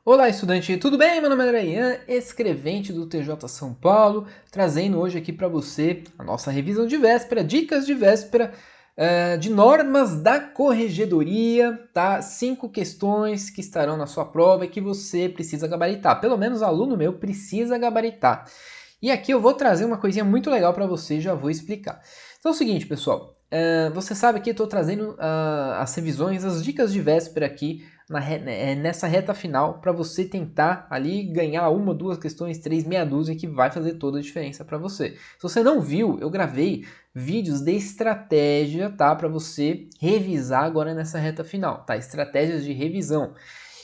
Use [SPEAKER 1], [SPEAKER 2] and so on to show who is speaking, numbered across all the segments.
[SPEAKER 1] Olá, estudante, tudo bem? Meu nome é Adrian, escrevente do TJ São Paulo, trazendo hoje aqui para você a nossa revisão de véspera, dicas de véspera de normas da corregedoria, tá? 5 questões que estarão na sua prova e que você precisa gabaritar. Pelo menos aluno meu precisa gabaritar. E aqui eu vou trazer uma coisinha muito legal para você, já vou explicar. Então é o seguinte, pessoal, você sabe que eu estou trazendo as revisões, as dicas de véspera aqui nessa reta final para você tentar ali ganhar uma, duas questões, três, meia dúzia que vai fazer toda a diferença para você. Se você não viu, eu gravei vídeos de estratégia, tá, para você revisar agora nessa reta final, tá? Estratégias de revisão.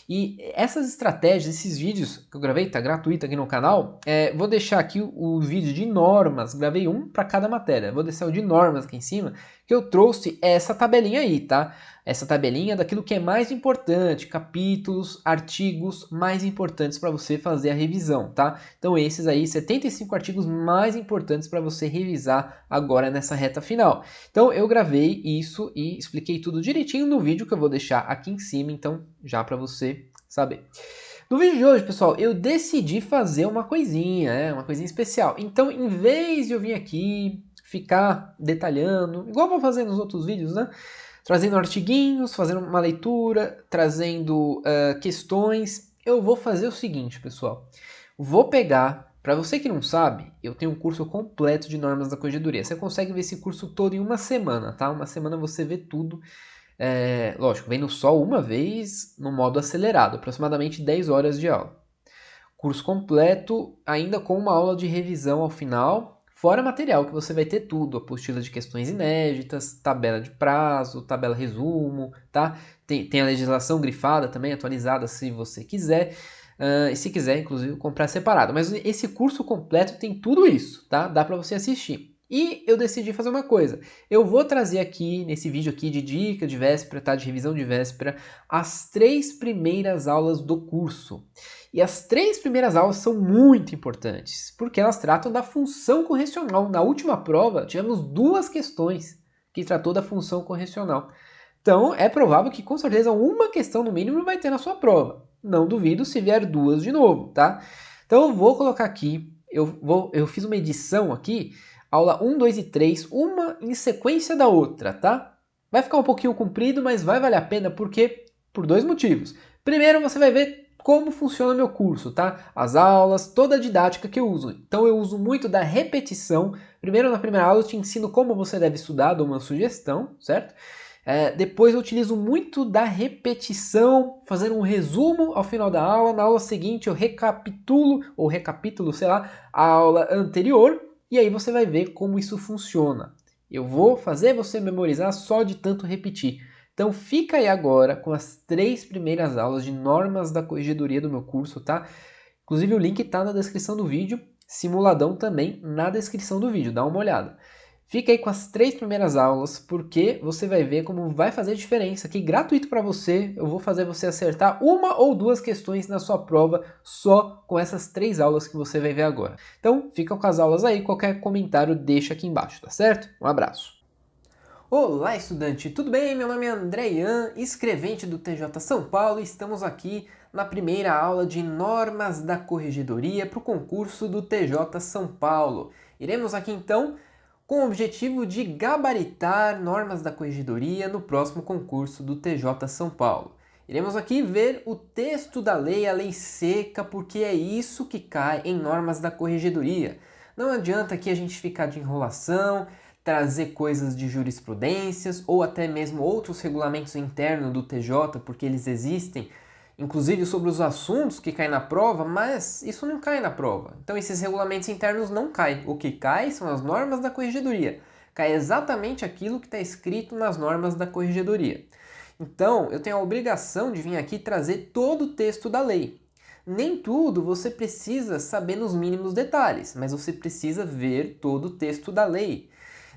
[SPEAKER 1] E essas estratégias, esses vídeos que eu gravei, tá gratuito aqui no canal, vou deixar aqui o vídeo de normas, gravei um para cada matéria, vou deixar o de normas aqui em cima, que eu trouxe essa tabelinha aí, tá? Essa tabelinha daquilo que é mais importante, capítulos, artigos mais importantes para você fazer a revisão, tá? Então esses aí, 75 artigos mais importantes para você revisar agora nessa reta final. Então eu gravei isso e expliquei tudo direitinho no vídeo que eu vou deixar aqui em cima, então já para você saber. No vídeo de hoje, pessoal, eu decidi fazer uma coisinha especial. Então, em vez de eu vir aqui ficar detalhando, igual eu vou fazer nos outros vídeos, né? Trazendo artiguinhos, fazendo uma leitura, trazendo questões, eu vou fazer o seguinte, pessoal. Vou pegar, para você que não sabe, eu tenho um curso completo de normas da corregedoria. Você consegue ver esse curso todo em uma semana, tá? Uma semana você vê tudo. Lógico, vendo só uma vez no modo acelerado, aproximadamente 10 horas de aula. Curso completo, ainda com uma aula de revisão ao final, fora material que você vai ter tudo, apostila de questões inéditas, tabela de prazo, tabela resumo, tá? Tem a legislação grifada também, atualizada se você quiser. E se quiser, inclusive, comprar separado. Mas esse curso completo tem tudo isso, tá? Dá para você assistir. E eu decidi fazer uma coisa. Eu vou trazer aqui, nesse vídeo aqui de dica de véspera, tá? De revisão de véspera, as 3 primeiras aulas do curso. E as 3 primeiras aulas são muito importantes, porque elas tratam da função correcional. Na última prova, tivemos 2 questões que tratou da função correcional. Então, é provável que com certeza uma questão no mínimo vai ter na sua prova. Não duvido se vier 2 de novo, tá? Então, eu vou colocar aqui, eu fiz uma edição aqui, aula 1, 2 e 3, uma em sequência da outra, tá? Vai ficar um pouquinho comprido, mas vai valer a pena porque por 2 motivos. Primeiro, você vai ver como funciona meu curso, tá? As aulas, toda a didática que eu uso. Então eu uso muito da repetição. Primeiro, na primeira aula, eu te ensino como você deve estudar, dou uma sugestão, certo? Depois eu utilizo muito da repetição, fazendo um resumo ao final da aula. Na aula seguinte eu recapitulo, sei lá, a aula anterior. E aí você vai ver como isso funciona. Eu vou fazer você memorizar só de tanto repetir. Então fica aí agora com as 3 primeiras aulas de normas da corregedoria do meu curso, tá? Inclusive o link está na descrição do vídeo, simuladão também na descrição do vídeo, dá uma olhada. Fica aí com as 3 primeiras aulas, porque você vai ver como vai fazer diferença aqui, gratuito para você. Eu vou fazer você acertar uma ou 2 questões na sua prova só com essas 3 aulas que você vai ver agora. Então, fica com as aulas aí, qualquer comentário deixa aqui embaixo, tá certo? Um abraço. Olá, estudante, tudo bem? Meu nome é André Ian, escrevente do TJ São Paulo, e estamos aqui na primeira aula de normas da corregedoria para o concurso do TJ São Paulo. Iremos aqui então com o objetivo de gabaritar normas da corregedoria no próximo concurso do TJ São Paulo. Iremos aqui ver o texto da lei, a lei seca, porque é isso que cai em normas da corregedoria. Não adianta aqui a gente ficar de enrolação, trazer coisas de jurisprudências ou até mesmo outros regulamentos internos do TJ, porque eles existem, inclusive sobre os assuntos que caem na prova, mas isso não cai na prova. Então esses regulamentos internos não caem. O que cai são as normas da corregedoria. Cai exatamente aquilo que está escrito nas normas da corregedoria. Então eu tenho a obrigação de vir aqui trazer todo o texto da lei. Nem tudo você precisa saber nos mínimos detalhes, mas você precisa ver todo o texto da lei.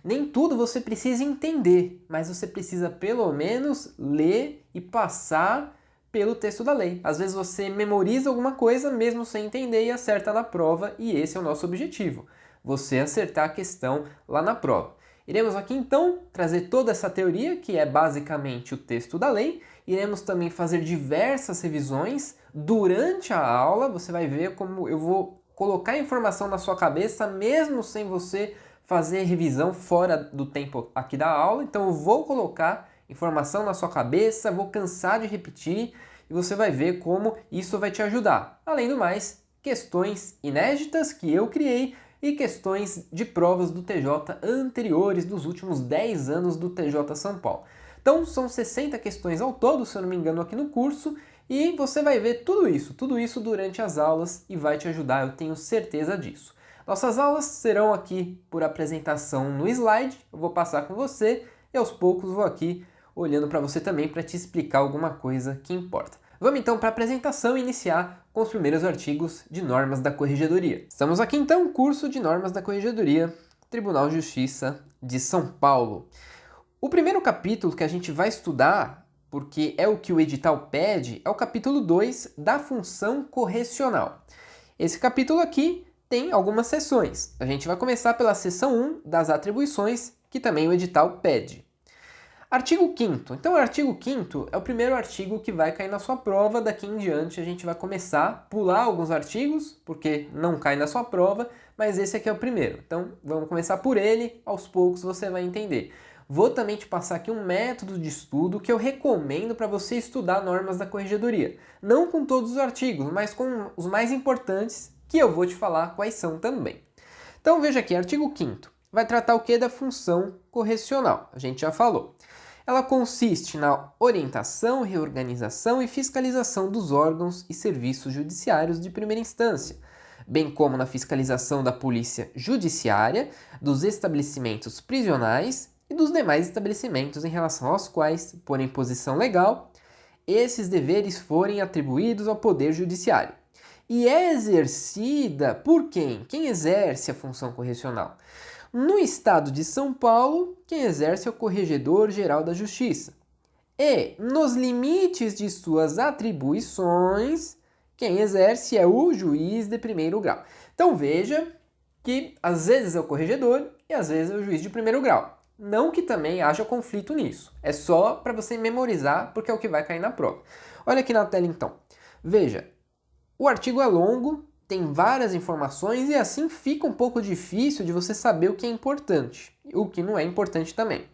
[SPEAKER 1] Nem tudo você precisa entender, mas você precisa pelo menos ler e passar pelo texto da lei. Às vezes você memoriza alguma coisa mesmo sem entender e acerta na prova, e esse é o nosso objetivo, você acertar a questão lá na prova. Iremos aqui então trazer toda essa teoria, que é basicamente o texto da lei. Iremos também fazer diversas revisões, Durante a aula, você vai ver como eu vou colocar informação na sua cabeça, mesmo sem você fazer revisão fora do tempo aqui da aula. Então eu vou colocar informação na sua cabeça, vou cansar de repetir e você vai ver como isso vai te ajudar. Além do mais, questões inéditas que eu criei e questões de provas do TJ anteriores dos últimos 10 anos do TJ São Paulo. Então são 60 questões ao todo, se eu não me engano, aqui no curso, e você vai ver tudo isso durante as aulas e vai te ajudar, eu tenho certeza disso. Nossas aulas serão aqui por apresentação no slide, eu vou passar com você e aos poucos vou aqui olhando para você também para te explicar alguma coisa que importa. Vamos então para a apresentação e iniciar com os primeiros artigos de normas da Corregedoria. Estamos aqui então, curso de normas da Corregedoria, Tribunal de Justiça de São Paulo. O primeiro capítulo que a gente vai estudar, porque é o que o edital pede, é o capítulo 2 da função correcional. Esse capítulo aqui tem algumas seções. A gente vai começar pela seção 1 das atribuições, que também o edital pede. Artigo 5º. Então, o artigo 5º é o primeiro artigo que vai cair na sua prova. Daqui em diante a gente vai começar a pular alguns artigos, porque não cai na sua prova, mas esse aqui é o primeiro. Então, vamos começar por ele, aos poucos você vai entender. Vou também te passar aqui um método de estudo que eu recomendo para você estudar normas da Corregedoria. Não com todos os artigos, mas com os mais importantes, que eu vou te falar quais são também. Então, veja aqui, artigo 5º. Vai tratar o que da função correcional? A gente já falou. Ela consiste na orientação, reorganização e fiscalização dos órgãos e serviços judiciários de primeira instância, bem como na fiscalização da polícia judiciária, dos estabelecimentos prisionais e dos demais estabelecimentos em relação aos quais, por imposição legal, esses deveres forem atribuídos ao Poder Judiciário. E é exercida por quem? Quem exerce a função correcional? No estado de São Paulo, quem exerce é o Corregedor-Geral da Justiça. E, nos limites de suas atribuições, quem exerce é o juiz de primeiro grau. Então veja que às vezes é o corregedor e às vezes é o juiz de primeiro grau. Não que também haja conflito nisso. É só para você memorizar, porque é o que vai cair na prova. Olha aqui na tela então. Veja, o artigo é longo, tem várias informações e assim fica um pouco difícil de você saber o que é importante e o que não é importante também.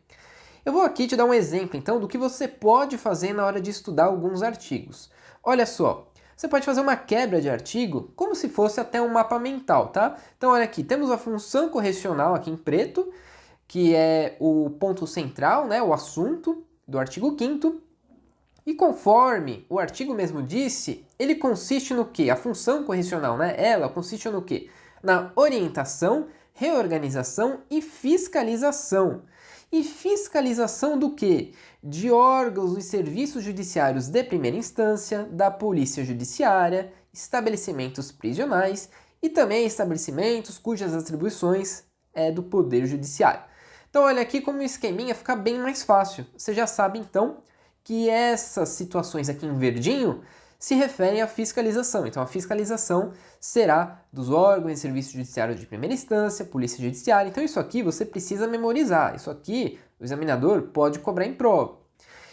[SPEAKER 1] Eu vou aqui te dar um exemplo então do que você pode fazer na hora de estudar alguns artigos. Olha só, você pode fazer uma quebra de artigo como se fosse até um mapa mental, tá? Então olha aqui, temos a função correcional aqui em preto, que é o ponto central, né, o assunto do artigo 5º. E conforme o artigo mesmo disse, ele consiste no quê? A função correcional, né? Ela consiste no quê? Na orientação, reorganização e fiscalização. E fiscalização do quê? De órgãos e serviços judiciários de primeira instância, da polícia judiciária, estabelecimentos prisionais e também estabelecimentos cujas atribuições é do Poder Judiciário. Então olha aqui como o esqueminha fica bem mais fácil. Você já sabe então que essas situações aqui em verdinho se referem à fiscalização. Então, a fiscalização será dos órgãos e serviços judiciários de primeira instância, polícia judiciária. Então, isso aqui você precisa memorizar. Isso aqui o examinador pode cobrar em prova.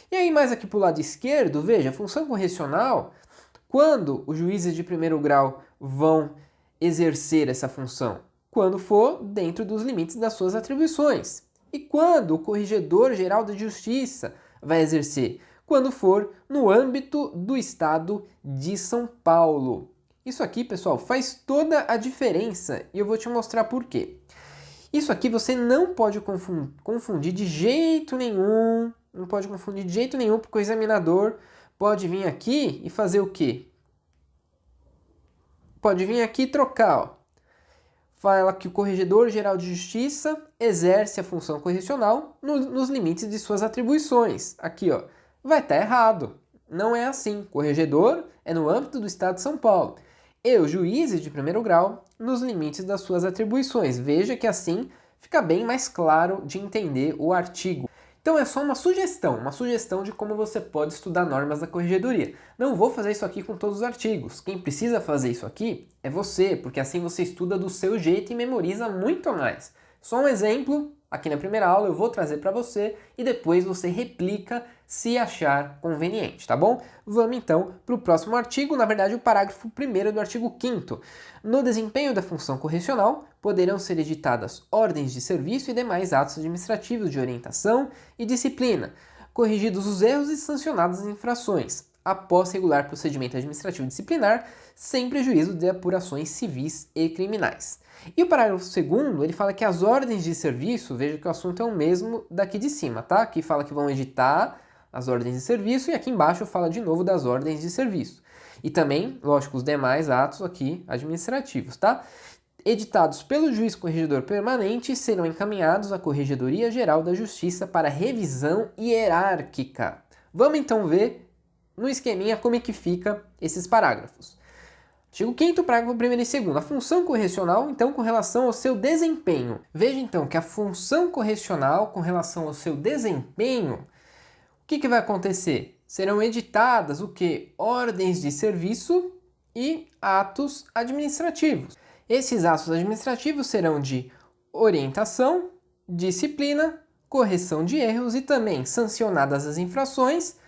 [SPEAKER 1] E aí, mais aqui para o lado esquerdo, veja, a função correcional, quando os juízes de primeiro grau vão exercer essa função? Quando for dentro dos limites das suas atribuições. E quando o Corregedor-Geral da Justiça vai exercer? Quando for no âmbito do estado de São Paulo. Isso aqui, pessoal, faz toda a diferença e eu vou te mostrar por quê. Isso aqui você não pode confundir de jeito nenhum, não pode confundir de jeito nenhum, porque o examinador pode vir aqui e fazer o quê? Pode vir aqui e trocar, ó. Fala que o Corregedor-Geral de Justiça exerce a função correcional nos limites de suas atribuições. Aqui, ó, vai estar errado. Não é assim. Corregedor é no âmbito do Estado de São Paulo. E os juízes de primeiro grau nos limites das suas atribuições. Veja que assim fica bem mais claro de entender o artigo. Então é só uma sugestão de como você pode estudar normas da corregedoria. Não vou fazer isso aqui com todos os artigos. Quem precisa fazer isso aqui é você, porque assim você estuda do seu jeito e memoriza muito mais. Só um exemplo, aqui na primeira aula eu vou trazer para você e depois você replica se achar conveniente, tá bom? Vamos então para o próximo artigo, na verdade o parágrafo 1º do artigo 5º. No desempenho da função correcional, poderão ser editadas ordens de serviço e demais atos administrativos de orientação e disciplina, corrigidos os erros e sancionadas as infrações, após regular procedimento administrativo disciplinar, sem prejuízo de apurações civis e criminais. E o parágrafo 2º, ele fala que as ordens de serviço, veja que o assunto é o mesmo daqui de cima, tá? Aqui fala que vão editar as ordens de serviço e aqui embaixo fala de novo das ordens de serviço. E também, lógico, os demais atos aqui administrativos, tá? Editados pelo juiz corregedor permanente, serão encaminhados à Corregedoria Geral da Justiça para revisão hierárquica. Vamos então ver no esqueminha como é que fica esses parágrafos. Artigo 5º, parágrafo 1º e 2º. A função correcional, então, com relação ao seu desempenho. Veja, então, que a função correcional, com relação ao seu desempenho, o que vai acontecer? Serão editadas o quê? Ordens de serviço e atos administrativos. Esses atos administrativos serão de orientação, disciplina, correção de erros e também, sancionadas as infrações,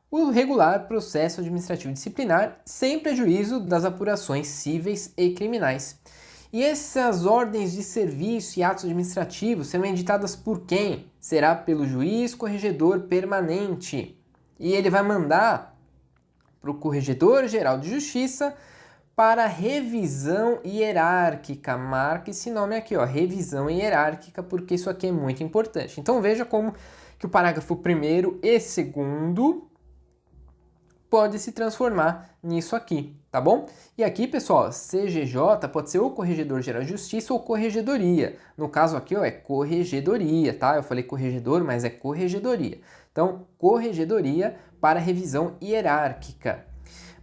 [SPEAKER 1] o regular processo administrativo disciplinar, sem prejuízo das apurações cíveis e criminais. E essas ordens de serviço e atos administrativos serão editadas por quem? Será pelo juiz corregedor permanente. E ele vai mandar para o Corregedor Geral de Justiça para revisão hierárquica. Marque esse nome aqui, ó, revisão hierárquica, porque isso aqui é muito importante. Então veja como que o parágrafo 1º e 2º pode se transformar nisso aqui, tá bom? E aqui, pessoal, CGJ pode ser ou Corregedor Geral de Justiça ou Corregedoria. No caso aqui, ó, é Corregedoria, tá? Eu falei corregedor, mas é Corregedoria. Então, Corregedoria para revisão hierárquica.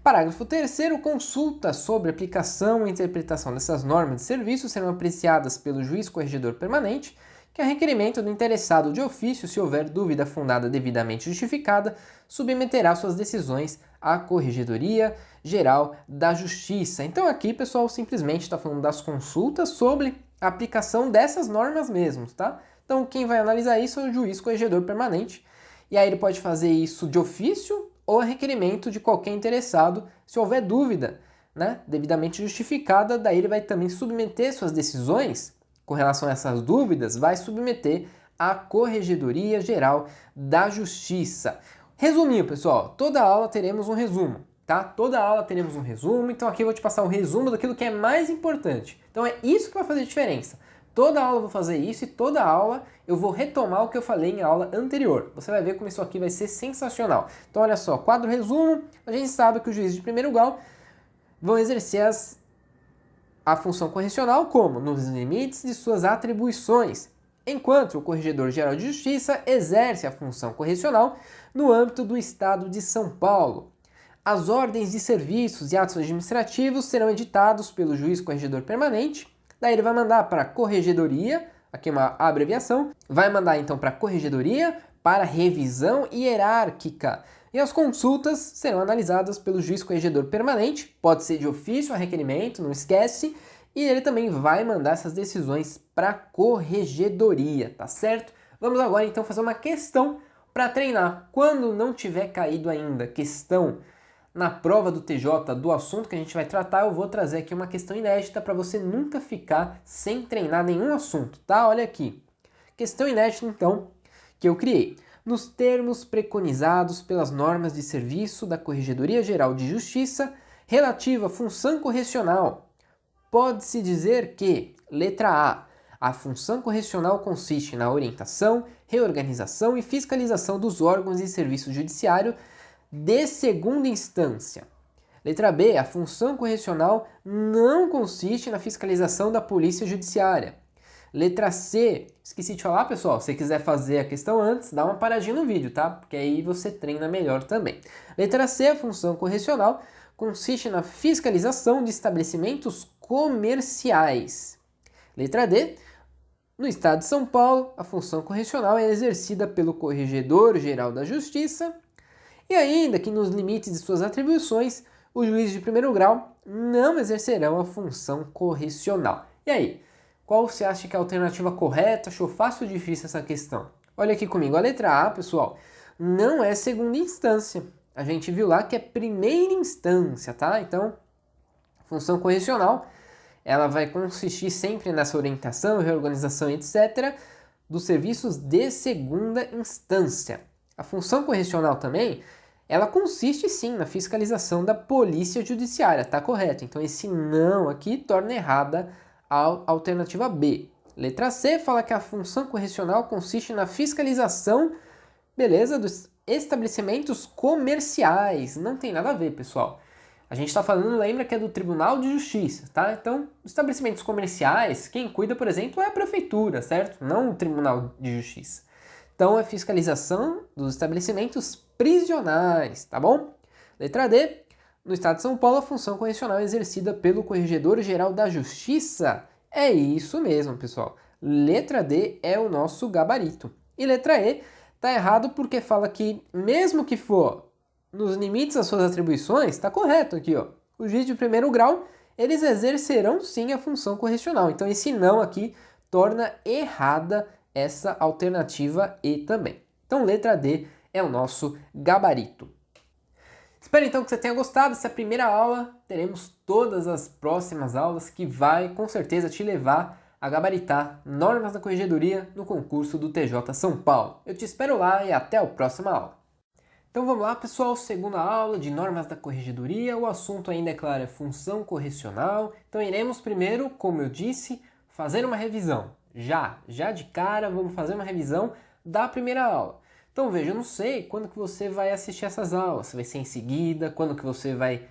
[SPEAKER 1] Parágrafo 3º, consultas sobre aplicação e interpretação dessas normas de serviço serão apreciadas pelo juiz corregedor permanente, que a requerimento do interessado de ofício, se houver dúvida fundada devidamente justificada, submeterá suas decisões à Corregedoria Geral da Justiça. Então aqui, pessoal, simplesmente está falando das consultas sobre a aplicação dessas normas mesmos, tá? Então quem vai analisar isso é o juiz corregedor permanente, e aí ele pode fazer isso de ofício ou a requerimento de qualquer interessado, se houver dúvida, né, devidamente justificada, daí ele vai também submeter suas decisões com relação a essas dúvidas, vai submeter à Corregedoria Geral da Justiça. Resuminho, pessoal, toda aula teremos um resumo, tá? Toda aula teremos um resumo, então aqui eu vou te passar um resumo daquilo que é mais importante. Então é isso que vai fazer diferença. Toda aula eu vou fazer isso e toda aula eu vou retomar o que eu falei em aula anterior. Você vai ver como isso aqui vai ser sensacional. Então olha só, quadro resumo, a gente sabe que os juízes de primeiro grau vão exercer a função correcional como? Nos limites de suas atribuições, enquanto o Corregedor Geral de Justiça exerce a função correcional no âmbito do Estado de São Paulo. As ordens de serviços e atos administrativos serão editados pelo juiz corregedor permanente, daí ele vai mandar para a Corregedoria, aqui uma abreviação, vai mandar então para a Corregedoria para revisão hierárquica. E as consultas serão analisadas pelo juiz corregedor permanente, pode ser de ofício a requerimento, não esquece, e ele também vai mandar essas decisões para a corregedoria, tá certo? Vamos agora então fazer uma questão para treinar. Quando não tiver caído ainda questão na prova do TJ do assunto que a gente vai tratar, eu vou trazer aqui uma questão inédita para você nunca ficar sem treinar nenhum assunto, tá? Olha aqui. Questão inédita então que eu criei. Nos termos preconizados pelas normas de serviço da Corregedoria Geral de Justiça relativa à função correcional, pode-se dizer que, letra A, a função correcional consiste na orientação, reorganização e fiscalização dos órgãos e serviços judiciários de segunda instância. Letra B, a função correcional não consiste na fiscalização da polícia judiciária. Letra C, esqueci de falar, pessoal, se você quiser fazer a questão antes, dá uma paradinha no vídeo, tá? Porque aí você treina melhor também. Letra C, a função correcional consiste na fiscalização de estabelecimentos comerciais. Letra D, no Estado de São Paulo, a função correcional é exercida pelo Corregedor Geral da Justiça e ainda que nos limites de suas atribuições, os juízes de primeiro grau não exercerão a função correcional. E aí? Qual você acha que é a alternativa correta? Achou fácil ou difícil essa questão? Olha aqui comigo, a letra A, pessoal. não é segunda instância. A gente viu lá que é primeira instância, tá? Então, função correcional, ela vai consistir sempre nessa orientação, reorganização, etc., dos serviços de segunda instância. A função correcional também, ela consiste sim na fiscalização da polícia judiciária, tá correto? Então esse não aqui torna errada a alternativa B. Letra C fala que a função correcional consiste na fiscalização, beleza, dos estabelecimentos comerciais. Não tem nada a ver, pessoal. A gente está falando, lembra que é do Tribunal de Justiça, tá? Então, estabelecimentos comerciais, quem cuida, por exemplo, é a prefeitura, certo? Não o Tribunal de Justiça. Então, é fiscalização dos estabelecimentos prisionais, tá bom? Letra D. No Estado de São Paulo, a função correcional é exercida pelo Corregedor-Geral da Justiça. É isso mesmo, pessoal. Letra D é o nosso gabarito. E letra E tá errado porque fala que, mesmo que for nos limites das suas atribuições, tá correto aqui, ó. O juiz de primeiro grau, eles exercerão sim a função correcional. Então, esse não aqui torna errada essa alternativa E também. Então, letra D é o nosso gabarito. Espero então que você tenha gostado dessa primeira aula. Teremos todas as próximas aulas que vai com certeza te levar a gabaritar normas da corregedoria no concurso do TJ São Paulo. Eu te espero lá e até a próxima aula. Então vamos lá, pessoal, segunda aula de normas da corregedoria. O assunto ainda, é claro, é função correcional. Então iremos primeiro, como eu disse, fazer uma revisão. Já de cara, vamos fazer uma revisão da primeira aula. Então veja, eu não sei quando que você vai assistir essas aulas, se vai ser em seguida, quando que você vai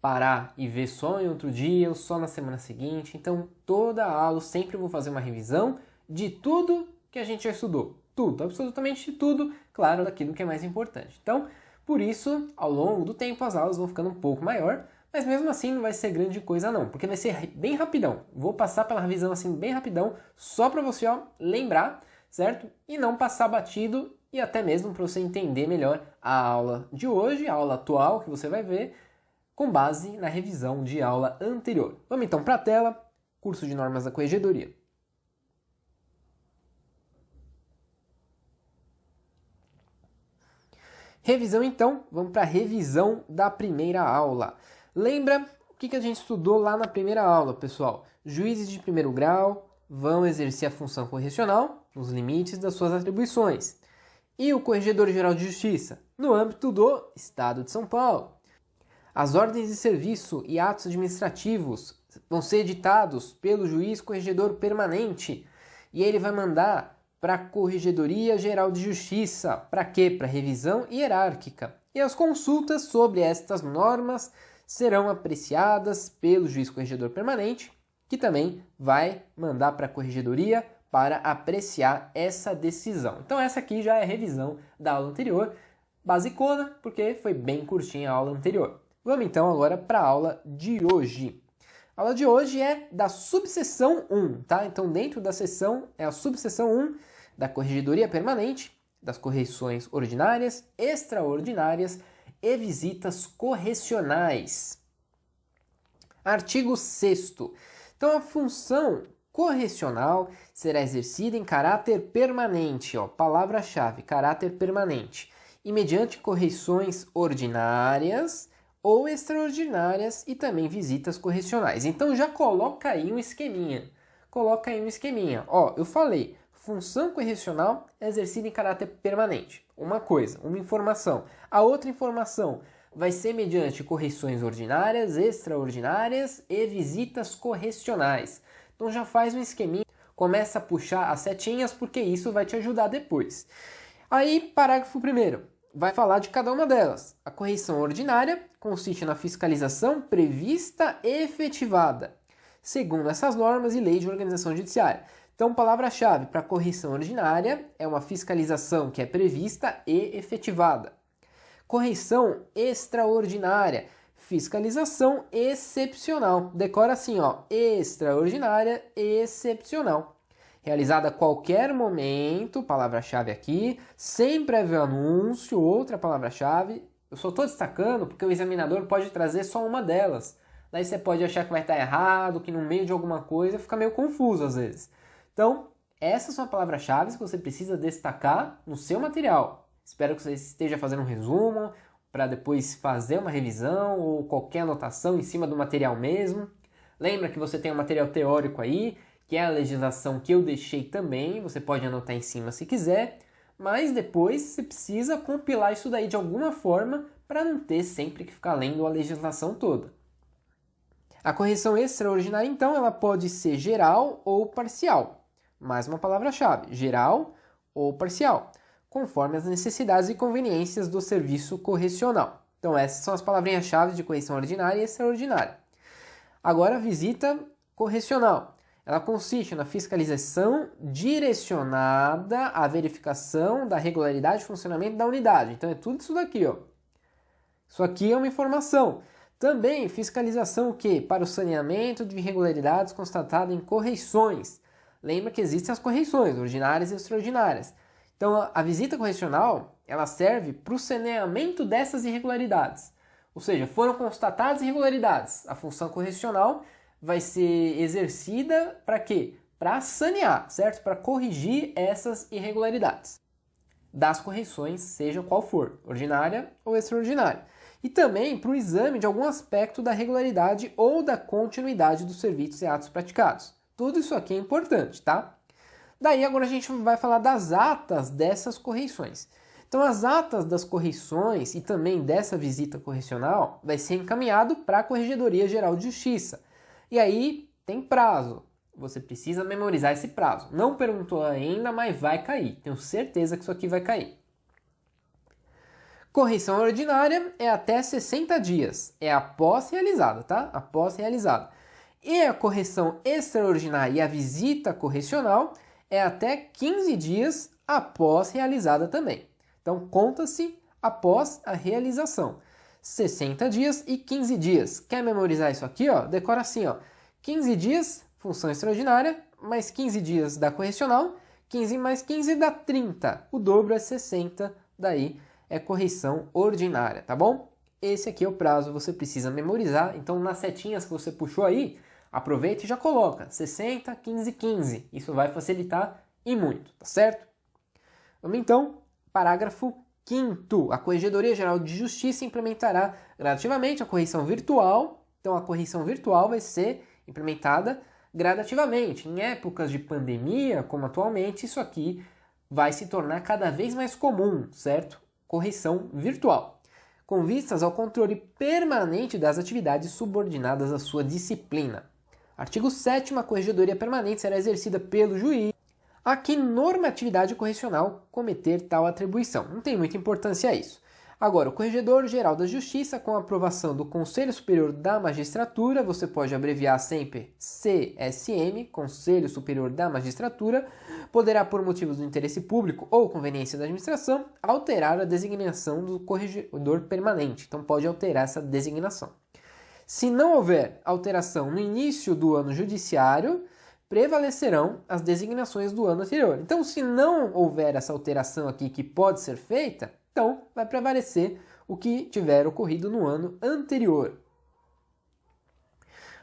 [SPEAKER 1] parar e ver só em outro dia ou só na semana seguinte. Então toda a aula sempre vou fazer uma revisão de tudo que a gente já estudou. Tudo, absolutamente tudo, claro, daquilo que é mais importante. Então, por isso, ao longo do tempo as aulas vão ficando um pouco maior, mas mesmo assim não vai ser grande coisa não, porque vai ser bem rapidão. Vou passar pela revisão assim bem rapidão, só para você lembrar, certo? E não passar batido e até mesmo para você entender melhor a aula de hoje, a aula atual que você vai ver, com base na revisão de aula anterior. Vamos então para a tela, curso de normas da corregedoria. Revisão então, vamos para a revisão da primeira aula. Lembra o que a gente estudou lá na primeira aula, pessoal? Juízes de primeiro grau vão exercer a função correcional nos limites das suas atribuições. E o Corregedor-Geral de Justiça, no âmbito do Estado de São Paulo. As ordens de serviço e atos administrativos vão ser editados pelo juiz corregedor permanente e ele vai mandar para a Corregedoria Geral de Justiça. Para quê? Para revisão hierárquica. E as consultas sobre estas normas serão apreciadas pelo juiz corregedor permanente, que também vai mandar para a Corregedoria para apreciar essa decisão. Então essa aqui já é a revisão da aula anterior, basicona, porque foi bem curtinha a aula anterior. Vamos então agora para a aula de hoje. A aula de hoje é da subseção 1, tá? Então dentro da seção é a subseção 1 da Corregedoria Permanente, das correções ordinárias, extraordinárias e visitas correcionais. Artigo 6º. Então a função correcional será exercida em caráter permanente, ó, palavra-chave, caráter permanente, e mediante correções ordinárias ou extraordinárias e também visitas correcionais. Então já coloca aí um esqueminha. Ó, eu falei, função correcional é exercida em caráter permanente. Uma coisa, uma informação. A outra informação vai ser mediante correções ordinárias, extraordinárias e visitas correcionais. Então já faz um esqueminha, começa a puxar as setinhas porque isso vai te ajudar depois. Aí, parágrafo 1º, vai falar de cada uma delas. A correção ordinária consiste na fiscalização prevista e efetivada, segundo essas normas e leis de organização judiciária. Então, palavra-chave para correção ordinária é uma fiscalização que é prevista e efetivada. Correção extraordinária, fiscalização excepcional. Decora assim, ó, extraordinária e excepcional. Realizada a qualquer momento, palavra-chave aqui, sem prévio anúncio, outra palavra-chave. Eu só estou destacando porque o examinador pode trazer só uma delas. Daí você pode achar que vai estar errado, que no meio de alguma coisa fica meio confuso às vezes. Então, essas são as palavras-chave que você precisa destacar no seu material. Espero que você esteja fazendo um resumo para depois fazer uma revisão ou qualquer anotação em cima do material mesmo. Lembra que você tem um material teórico aí, que é a legislação que eu deixei também, você pode anotar em cima se quiser, mas depois você precisa compilar isso daí de alguma forma para não ter sempre que ficar lendo a legislação toda. A correção extraordinária, então, ela pode ser geral ou parcial. Mais uma palavra-chave, geral ou parcial, conforme as necessidades e conveniências do serviço correcional. Então essas são as palavrinhas-chave de correção ordinária e extraordinária. Agora, a visita correcional. Ela consiste na fiscalização direcionada à verificação da regularidade de funcionamento da unidade. Então é tudo isso daqui, ó. Isso aqui é uma informação. Também fiscalização o quê? Para o saneamento de irregularidades constatadas em correições. Lembra que existem as correições, ordinárias e extraordinárias. Então a visita correcional, ela serve para o saneamento dessas irregularidades. Ou seja, foram constatadas irregularidades. A função correcional vai ser exercida para quê? Para sanear, certo? Para corrigir essas irregularidades das correções, seja qual for, ordinária ou extraordinária. E também para o exame de algum aspecto da regularidade ou da continuidade dos serviços e atos praticados. Tudo isso aqui é importante, tá? Daí agora a gente vai falar das atas dessas correições. Então as atas das correições e também dessa visita correcional vai ser encaminhado para a Corregedoria Geral de Justiça. E aí tem prazo. Você precisa memorizar esse prazo. Não perguntou ainda, mas vai cair. Tenho certeza que isso aqui vai cair. Correição ordinária é até 60 dias. É após realizada, tá? Após realizada. E a correção extraordinária e a visita correcional é até 15 dias após realizada também. Então, conta-se após a realização. 60 dias e 15 dias. Quer memorizar isso aqui? Ó? Decora assim, ó. 15 dias, função extraordinária, mais 15 dias da correcional, 15 mais 15 dá 30. O dobro é 60, daí é correção ordinária, tá bom? Esse aqui é o prazo, você precisa memorizar. Então, nas setinhas que você puxou aí, aproveita e já coloca 60, 15, 15. Isso vai facilitar e muito, tá certo? Vamos então, parágrafo 5º. A Corregedoria Geral de Justiça implementará gradativamente a correição virtual. Então, a correição virtual vai ser implementada gradativamente. Em épocas de pandemia, como atualmente, isso aqui vai se tornar cada vez mais comum, certo? Correição virtual, com vistas ao controle permanente das atividades subordinadas à sua disciplina. Artigo 7º, a corregedoria permanente será exercida pelo juiz a que normatividade correcional cometer tal atribuição. Não tem muita importância isso. Agora, o Corregedor-Geral da Justiça, com a aprovação do Conselho Superior da Magistratura, você pode abreviar sempre CSM, Conselho Superior da Magistratura, poderá, por motivos do interesse público ou conveniência da administração, alterar a designação do corregedor permanente. Então, pode alterar essa designação. Se não houver alteração no início do ano judiciário, prevalecerão as designações do ano anterior. Então, se não houver essa alteração aqui que pode ser feita, então vai prevalecer o que tiver ocorrido no ano anterior.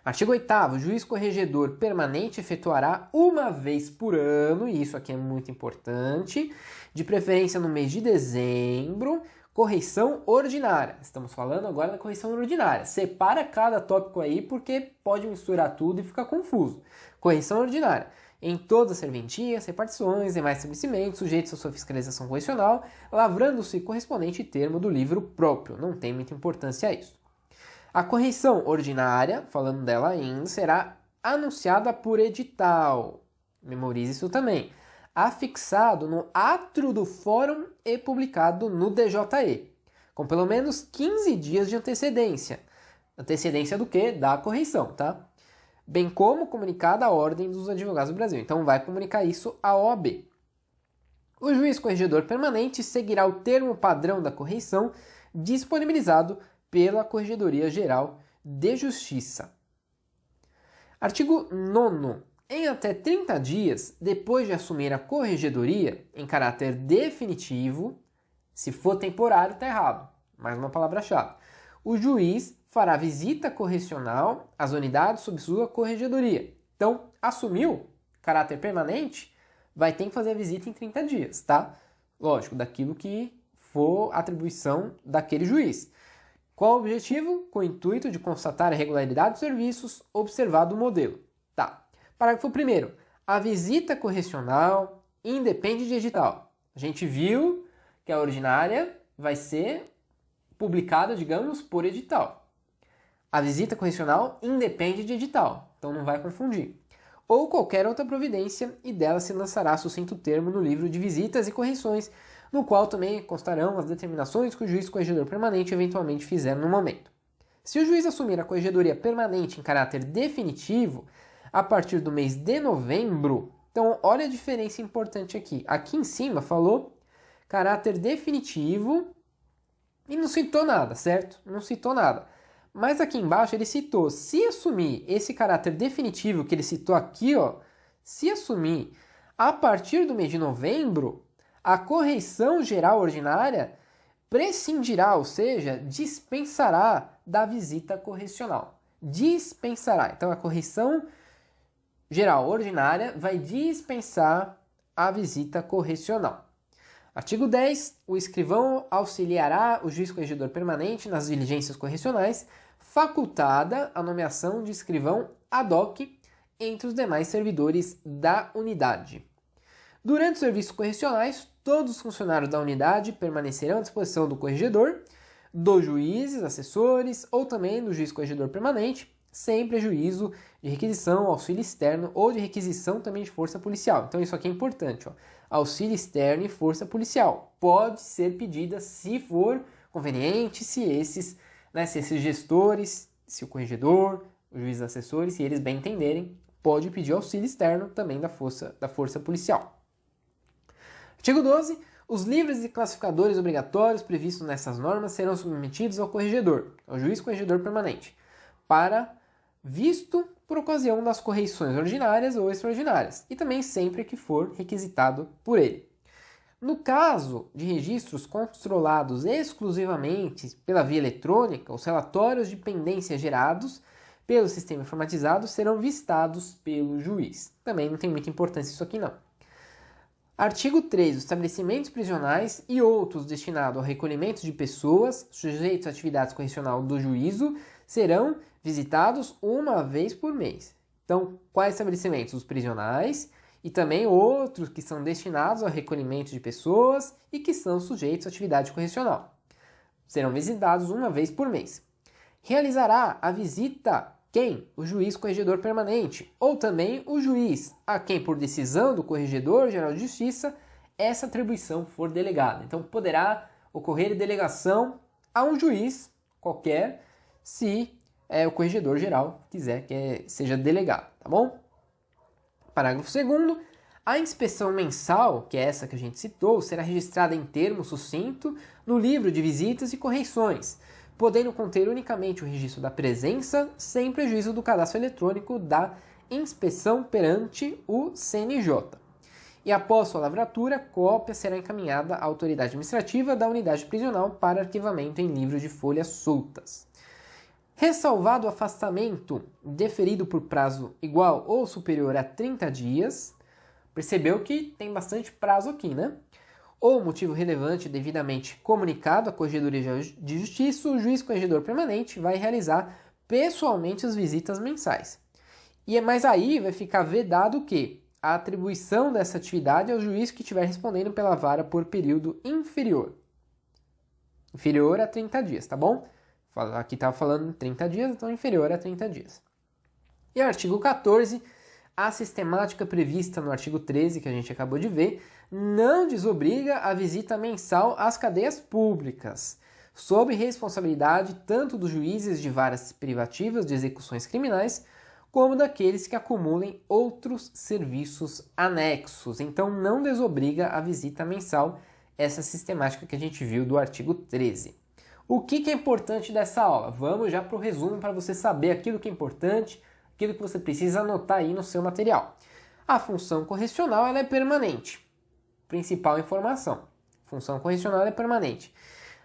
[SPEAKER 1] Artigo 8º, o juiz corregedor permanente efetuará uma vez por ano, e isso aqui é muito importante, de preferência no mês de dezembro, correição ordinária. Estamos falando agora da correição ordinária. Separa cada tópico aí porque pode misturar tudo e ficar confuso. Correição ordinária. Em todas as serventias, repartições, demais estabelecimentos sujeitos à sua fiscalização correcional, lavrando-se correspondente termo do livro próprio. Não tem muita importância isso. A correição ordinária, falando dela ainda, será anunciada por edital. Memorize isso também. Afixado no átrio do fórum e publicado no DJE, com pelo menos 15 dias de antecedência. Antecedência do quê? Da correição, tá? Bem como comunicada à Ordem dos Advogados do Brasil. Então vai comunicar isso à OAB. O juiz corregedor permanente seguirá o termo padrão da correição disponibilizado pela Corregedoria Geral de Justiça. Artigo 9º. Em até 30 dias, depois de assumir a corregedoria, em caráter definitivo, se for temporário, está errado. Mais uma palavra-chave. O juiz fará visita correcional às unidades sob sua corregedoria. Então, assumiu caráter permanente, vai ter que fazer a visita em 30 dias, tá? Lógico, daquilo que for a atribuição daquele juiz. Qual o objetivo? Com o intuito de constatar a regularidade dos serviços, observado o modelo. Tá. Parágrafo 1º. A visita correcional independe de edital. A gente viu que a ordinária vai ser publicada, digamos, por edital. A visita correcional independe de edital, então não vai confundir. Ou qualquer outra providência, e dela se lançará sucinto termo no livro de visitas e correções, no qual também constarão as determinações que o juiz corregedor permanente eventualmente fizer no momento. Se o juiz assumir a corregedoria permanente em caráter definitivo, a partir do mês de novembro, então olha a diferença importante aqui. Aqui em cima falou caráter definitivo e não citou nada, certo? Não citou nada. Mas aqui embaixo ele citou, se assumir esse caráter definitivo que ele citou aqui, ó, se assumir a partir do mês de novembro, a correição geral ordinária prescindirá, ou seja, dispensará da visita correcional. Dispensará. Então a correição geral ordinária vai dispensar a visita correcional. Artigo 10. O escrivão auxiliará o juiz corregedor permanente nas diligências correcionais, facultada a nomeação de escrivão ad hoc entre os demais servidores da unidade. Durante os serviços correcionais, todos os funcionários da unidade permanecerão à disposição do corregedor, dos juízes, assessores ou também do juiz corregedor permanente, sem prejuízo de requisição, auxílio externo ou de requisição também de força policial. Então isso aqui é importante, ó. Auxílio externo e força policial. Pode ser pedida se for conveniente, se esses gestores, se o corregedor, os juízes assessores, se eles bem entenderem, pode pedir auxílio externo também da força policial. Artigo 12. Os livros e classificadores obrigatórios previstos nessas normas serão submetidos ao corregedor, ao juiz corregedor permanente, para visto por ocasião das correições ordinárias ou extraordinárias, e também sempre que for requisitado por ele. No caso de registros controlados exclusivamente pela via eletrônica, os relatórios de pendência gerados pelo sistema informatizado serão vistados pelo juiz. Também não tem muita importância isso aqui não. Artigo 3. Os estabelecimentos prisionais e outros destinados ao recolhimento de pessoas sujeitos à atividade correcional do juízo serão visitados uma vez por mês. Então, quais estabelecimentos? Os prisionais e também outros que são destinados ao recolhimento de pessoas e que são sujeitos à atividade correcional. Serão visitados uma vez por mês. Realizará a visita quem? O juiz corregedor permanente, ou também o juiz, a quem por decisão do Corregedor Geral de Justiça essa atribuição for delegada. Então poderá ocorrer delegação a um juiz qualquer, se o Corregedor Geral quiser que seja delegado, tá bom? Parágrafo 2º. A inspeção mensal, que é essa que a gente citou, será registrada em termo sucinto no livro de visitas e correições, podendo conter unicamente o registro da presença, sem prejuízo do cadastro eletrônico da inspeção perante o CNJ. E após sua lavratura, cópia será encaminhada à autoridade administrativa da unidade prisional para arquivamento em livro de folhas soltas. Ressalvado o afastamento deferido por prazo igual ou superior a 30 dias, percebeu que tem bastante prazo aqui, né? Ou motivo relevante devidamente comunicado à Corregedoria de Justiça, o juiz corregedor permanente vai realizar pessoalmente as visitas mensais. Mas aí vai ficar vedado o quê? A atribuição dessa atividade ao juiz que estiver respondendo pela vara por período inferior. Inferior a 30 dias, tá bom? Aqui estava falando em 30 dias, então inferior a 30 dias. E artigo 14. A sistemática prevista no artigo 13, que a gente acabou de ver, não desobriga a visita mensal às cadeias públicas, sob responsabilidade tanto dos juízes de varas privativas de execuções criminais, como daqueles que acumulem outros serviços anexos. Então, não desobriga a visita mensal, essa sistemática que a gente viu do artigo 13. O que é importante dessa aula? Vamos já para o resumo para você saber aquilo que é importante, aquilo que você precisa anotar aí no seu material. A função correcional ela é permanente. Principal informação. Função correcional é permanente.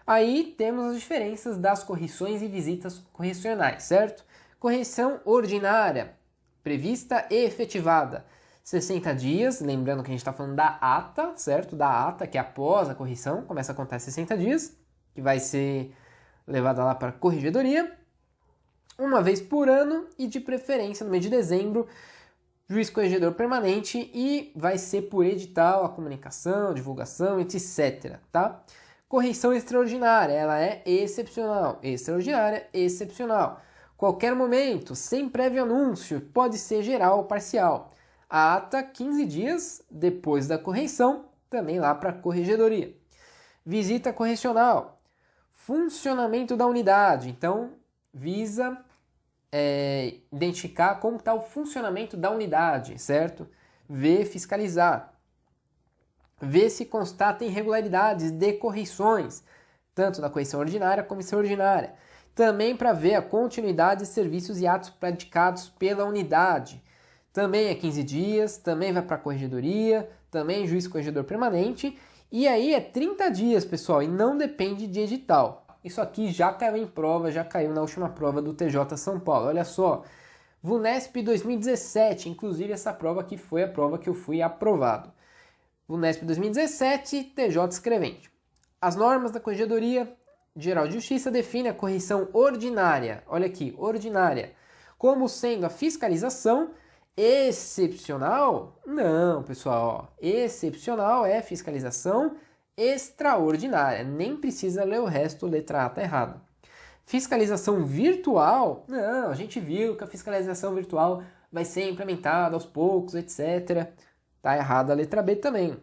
[SPEAKER 1] Aí temos as diferenças das correções e visitas correcionais, certo? Correção ordinária, prevista e efetivada, 60 dias, lembrando que a gente está falando da ata, certo? Da ata, que é após a correção, começa a contar 60 dias, que vai ser levada lá para a corregedoria, uma vez por ano e de preferência no mês de dezembro, juiz corregedor permanente e vai ser por edital a comunicação, divulgação, etc, tá? Correção extraordinária, ela é excepcional, extraordinária, excepcional. Qualquer momento, sem prévio anúncio, pode ser geral ou parcial. A ata, 15 dias depois da correção, também lá para a corregedoria. Visita correcional, funcionamento da unidade, então visa identificar como está o funcionamento da unidade, certo? Ver, fiscalizar. Ver se constata irregularidades de correções, tanto na correção ordinária como extraordinária. Também para ver a continuidade de serviços e atos praticados pela unidade. Também é 15 dias, também vai para a corregedoria, também juiz corregedor permanente. E aí é 30 dias, pessoal, e não depende de edital. Isso aqui já caiu em prova, já caiu na última prova do TJ São Paulo. Olha só, VUNESP 2017, inclusive essa prova aqui foi a prova que eu fui aprovado. VUNESP 2017, TJ escrevente. As normas da Corregedoria Geral de Justiça definem a correção ordinária, olha aqui, ordinária, como sendo a fiscalização excepcional? Não, pessoal, ó, excepcional é fiscalização extraordinária, nem precisa ler o resto, letra A tá errado. Fiscalização virtual? Não, a gente viu que a fiscalização virtual vai ser implementada aos poucos, etc. Tá errada a letra B também.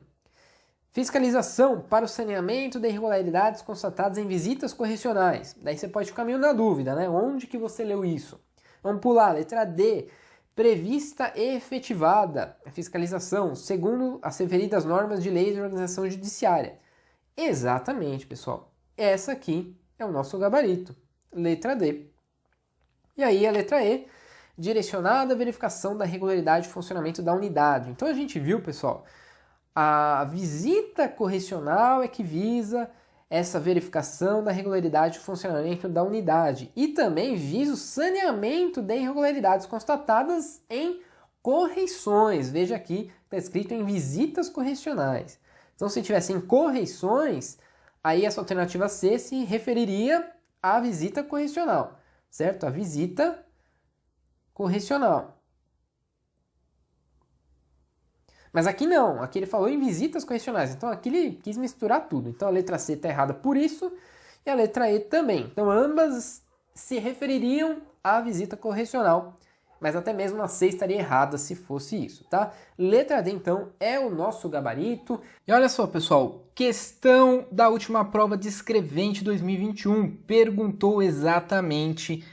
[SPEAKER 1] Fiscalização para o saneamento de irregularidades constatadas em visitas correcionais. Daí você pode ficar meio na dúvida, né? Onde que você leu isso? Vamos pular, letra D. Prevista e efetivada. A fiscalização, segundo as referidas normas de leis de organização judiciária. Exatamente, pessoal. Essa aqui é o nosso gabarito. Letra D. E aí a letra E. Direcionada à verificação da regularidade de funcionamento da unidade. Então a gente viu, pessoal, a visita correcional é que visa essa verificação da regularidade de funcionamento da unidade e também visa o saneamento de irregularidades constatadas em correições. Veja aqui, está escrito em visitas correcionais. Então, se tivesse em correições, aí essa alternativa C se referiria à visita correcional, certo? A visita correcional. Mas aqui não, aqui ele falou em visitas correcionais, então aqui ele quis misturar tudo. Então a letra C está errada por isso e a letra E também. Então ambas se refeririam à visita correcional, mas até mesmo a C estaria errada se fosse isso, tá? Letra D, então, é o nosso gabarito. E olha só, pessoal, questão da última prova de escrevente 2021 perguntou exatamente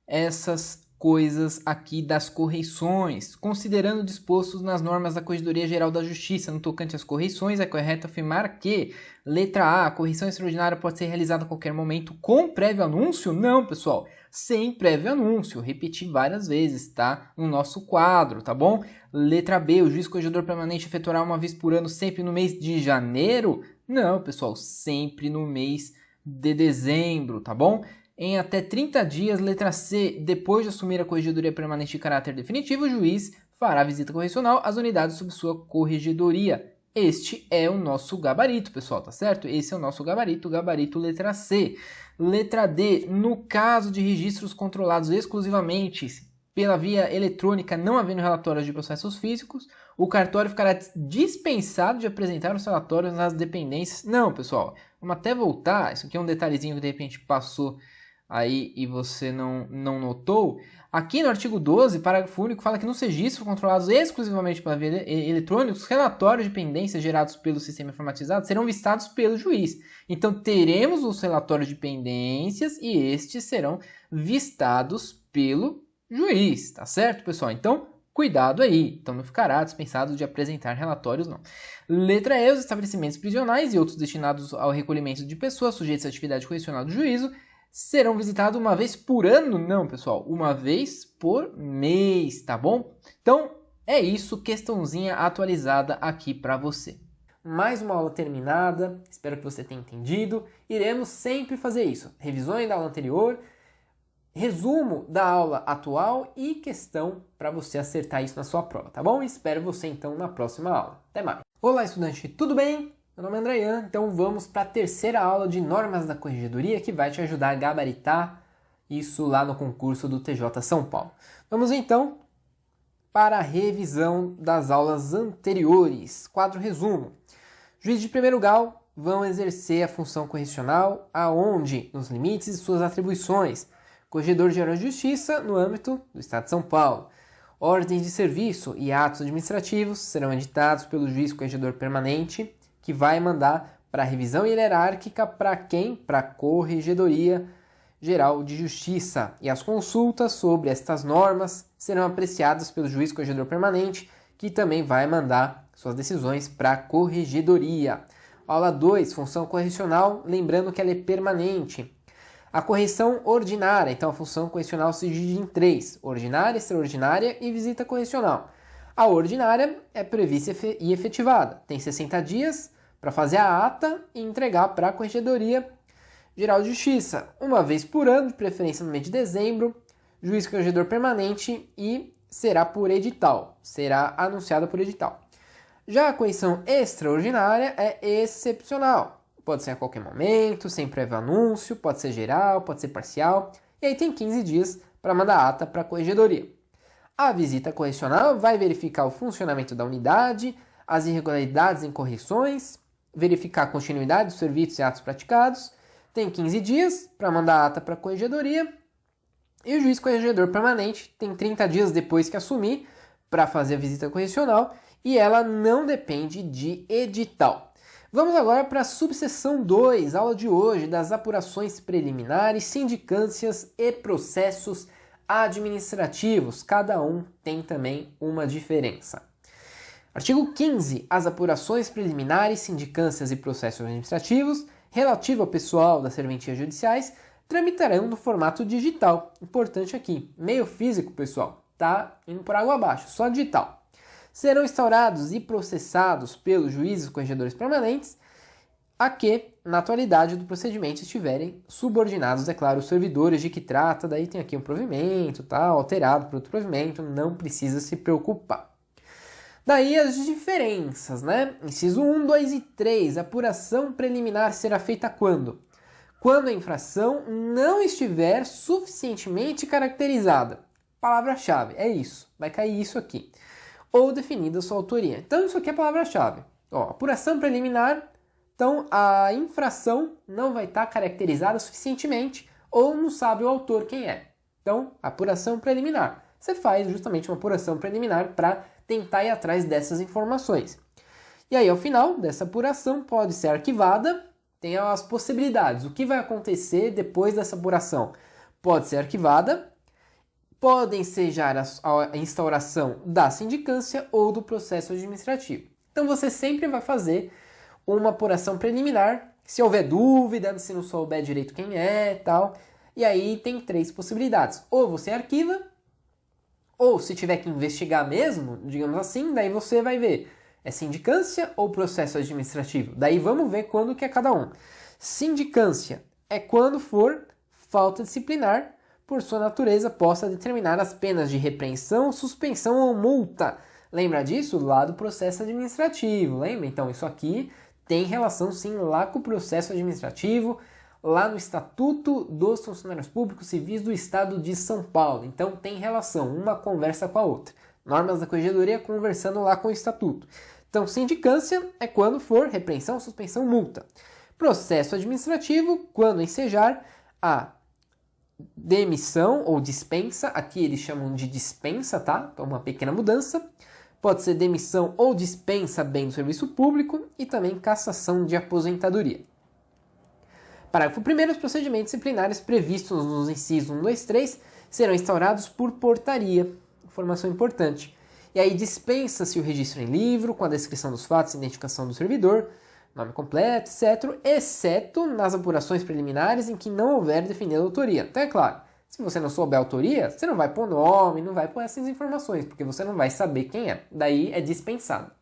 [SPEAKER 1] essas coisas aqui das correições, considerando dispostos nas normas da Corregedoria Geral da Justiça no tocante às correições, é correto afirmar que, letra A, a correição extraordinária pode ser realizada a qualquer momento com prévio anúncio? Não, pessoal, sem prévio anúncio, repeti várias vezes, tá? No nosso quadro, tá bom? Letra B, o juiz corregedor permanente efetuará uma vez por ano sempre no mês de janeiro? Não, pessoal, sempre no mês de dezembro, tá bom? Em até 30 dias, letra C, depois de assumir a corregedoria permanente de caráter definitivo, o juiz fará visita correcional às unidades sob sua corregedoria. Este é o nosso gabarito, pessoal, tá certo? Esse é o nosso gabarito, gabarito letra C. Letra D, no caso de registros controlados exclusivamente pela via eletrônica, não havendo relatórios de processos físicos, o cartório ficará dispensado de apresentar os relatórios nas dependências. Não, pessoal, vamos até voltar, isso aqui é um detalhezinho que de repente passou aí e você não notou. Aqui no artigo 12, parágrafo único, fala que nos registros controlados exclusivamente pela via eletrônica, os relatórios de pendência gerados pelo sistema informatizado serão vistados pelo juiz. Então, teremos os relatórios de pendências e estes serão vistados pelo juiz, tá certo, pessoal? Então, cuidado aí. Então, não ficará dispensado de apresentar relatórios, não. Letra E, os estabelecimentos prisionais e outros destinados ao recolhimento de pessoas sujeitas à atividade correcional do juízo serão visitados uma vez por ano? Não, pessoal, uma vez por mês, tá bom? Então, é isso, questãozinha atualizada aqui para você. Mais uma aula terminada, espero que você tenha entendido. Iremos sempre fazer isso, revisões da aula anterior, resumo da aula atual e questão para você acertar isso na sua prova, tá bom? Espero você então na próxima aula. Até mais! Olá, estudante, tudo bem? Meu nome é André, então vamos para a terceira aula de normas da corregedoria que vai te ajudar a gabaritar isso lá no concurso do TJ São Paulo. Vamos então para a revisão das aulas anteriores. Quadro resumo. Juízes de primeiro grau vão exercer a função correcional aonde? Nos limites de suas atribuições. Corregedor-Geral de Justiça no âmbito do Estado de São Paulo. Ordens de serviço e atos administrativos serão editados pelo juiz corregedor permanente, que vai mandar para a revisão hierárquica para quem? Para a Corregedoria Geral de Justiça. E as consultas sobre estas normas serão apreciadas pelo juiz corregedor permanente, que também vai mandar suas decisões para a Corregedoria. Aula 2, função correcional, lembrando que ela é permanente. A correção ordinária, então a função correcional se divide em 3, ordinária, extraordinária e visita correcional. A ordinária é prevista e efetivada, tem 60 dias para fazer a ata e entregar para a Corregedoria Geral de Justiça, uma vez por ano, de preferência no mês de dezembro, juiz corregedor permanente e será por edital, será anunciada por edital. Já a correção extraordinária é excepcional. Pode ser a qualquer momento, sem prévio anúncio, pode ser geral, pode ser parcial. E aí tem 15 dias para mandar ata para a corregedoria. A visita correcional vai verificar o funcionamento da unidade, as irregularidades em correções, verificar a continuidade dos serviços e atos praticados. Tem 15 dias para mandar ata para a corregedoria. E o juiz corregedor permanente tem 30 dias depois que assumir para fazer a visita correcional e ela não depende de edital. Vamos agora para a subseção 2, aula de hoje, das apurações preliminares, sindicâncias e processos administrativos. Cada um tem também uma diferença. Artigo 15. As apurações preliminares, sindicâncias e processos administrativos relativo ao pessoal das serventias judiciais tramitarão no formato digital. Importante aqui, meio físico, pessoal, tá indo por água abaixo, só digital. Serão instaurados e processados pelos juízes corregedores permanentes a que, na atualidade do procedimento, estiverem subordinados, é claro, os servidores de que trata, daí tem aqui um provimento, tal, alterado por outro provimento, não precisa se preocupar. Daí as diferenças, né? Inciso 1, 2 e 3, a apuração preliminar será feita quando? Quando a infração não estiver suficientemente caracterizada. Palavra-chave, é isso, vai cair isso aqui. Ou definida sua autoria. Então isso aqui é a palavra-chave. Apuração preliminar, então a infração não vai estar caracterizada suficientemente ou não sabe o autor quem é. Então, apuração preliminar. Você faz justamente uma apuração preliminar para tentar ir atrás dessas informações. E aí, ao final dessa apuração, pode ser arquivada, tem as possibilidades. O que vai acontecer depois dessa apuração? Pode ser arquivada, podem ensejar a instauração da sindicância ou do processo administrativo. Então você sempre vai fazer uma apuração preliminar, se houver dúvida, se não souber direito quem é e tal. E aí tem 3 possibilidades. Ou você arquiva, ou se tiver que investigar mesmo, digamos assim, daí você vai ver, é sindicância ou processo administrativo? Daí vamos ver quando que é cada um. Sindicância é quando for falta disciplinar, por sua natureza, possa determinar as penas de repreensão, suspensão ou multa. Lembra disso? Lá do processo administrativo, lembra? Então, isso aqui tem relação, sim, lá com o processo administrativo, lá no Estatuto dos Funcionários Públicos Civis do Estado de São Paulo. Então, tem relação, uma conversa com a outra. Normas da Corregedoria conversando lá com o Estatuto. Então, sindicância é quando for repreensão, suspensão, multa. Processo administrativo, quando ensejar a demissão ou dispensa, aqui eles chamam de dispensa, tá? Então uma pequena mudança. Pode ser demissão ou dispensa bem do serviço público e também cassação de aposentadoria. Parágrafo 1º, os procedimentos disciplinares previstos nos incisos 1, 2, 3 serão instaurados por portaria. Informação importante. E aí dispensa-se o registro em livro com a descrição dos fatos e identificação do servidor, nome completo, etc., exceto nas apurações preliminares em que não houver definida a autoria. Então é claro, se você não souber a autoria, você não vai pôr nome, não vai pôr essas informações, porque você não vai saber quem é. Daí é dispensado.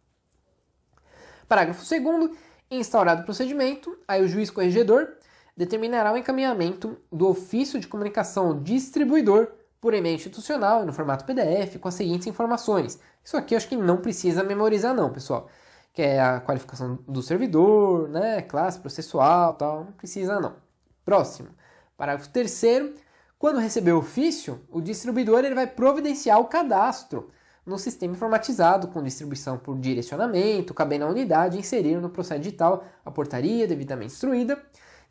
[SPEAKER 1] Parágrafo 2º, instaurado o procedimento, aí o juiz corregedor determinará o encaminhamento do ofício de comunicação ao distribuidor por e-mail institucional e no formato PDF com as seguintes informações. Isso aqui eu acho que não precisa memorizar não, pessoal. Que é a qualificação do servidor, né, classe processual, tal, não precisa não. Próximo, parágrafo 3º, quando receber o ofício, o distribuidor ele vai providenciar o cadastro no sistema informatizado com distribuição por direcionamento, cabendo à unidade inserir no processo digital a portaria devidamente instruída.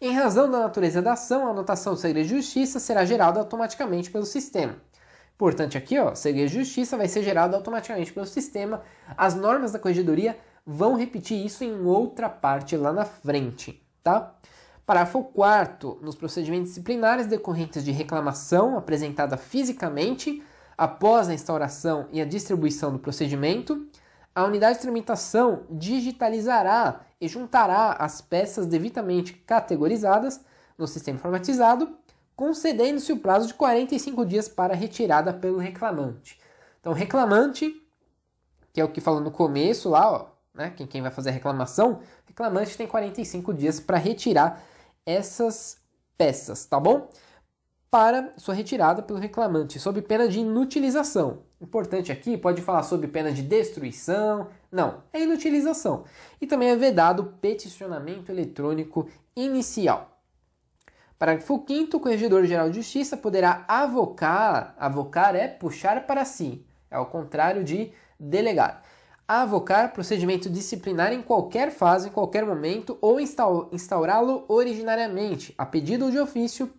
[SPEAKER 1] Em razão da natureza da ação, a anotação do segredo de justiça será gerada automaticamente pelo sistema. Importante aqui, ó, segredo de justiça vai ser gerado automaticamente pelo sistema. As normas da corregedoria vão repetir isso em outra parte lá na frente, tá? Parágrafo 4º. Nos procedimentos disciplinares decorrentes de reclamação apresentada fisicamente após a instauração e a distribuição do procedimento, a unidade de tramitação digitalizará e juntará as peças devidamente categorizadas no sistema informatizado, concedendo-se o prazo de 45 dias para retirada pelo reclamante. Então, reclamante, que é o que falou no começo lá, ó, né, quem vai fazer a reclamação, reclamante tem 45 dias para retirar essas peças, tá bom? Para sua retirada pelo reclamante, sob pena de inutilização. Importante aqui, pode falar sob pena de destruição. Não, é inutilização. E também é vedado o peticionamento eletrônico inicial. Parágrafo 5º, o Corregedor-Geral de Justiça poderá avocar. Avocar é puxar para si. É ao contrário de delegar. Avocar procedimento disciplinar em qualquer fase, em qualquer momento, ou instaurá-lo originariamente, a pedido ou de ofício.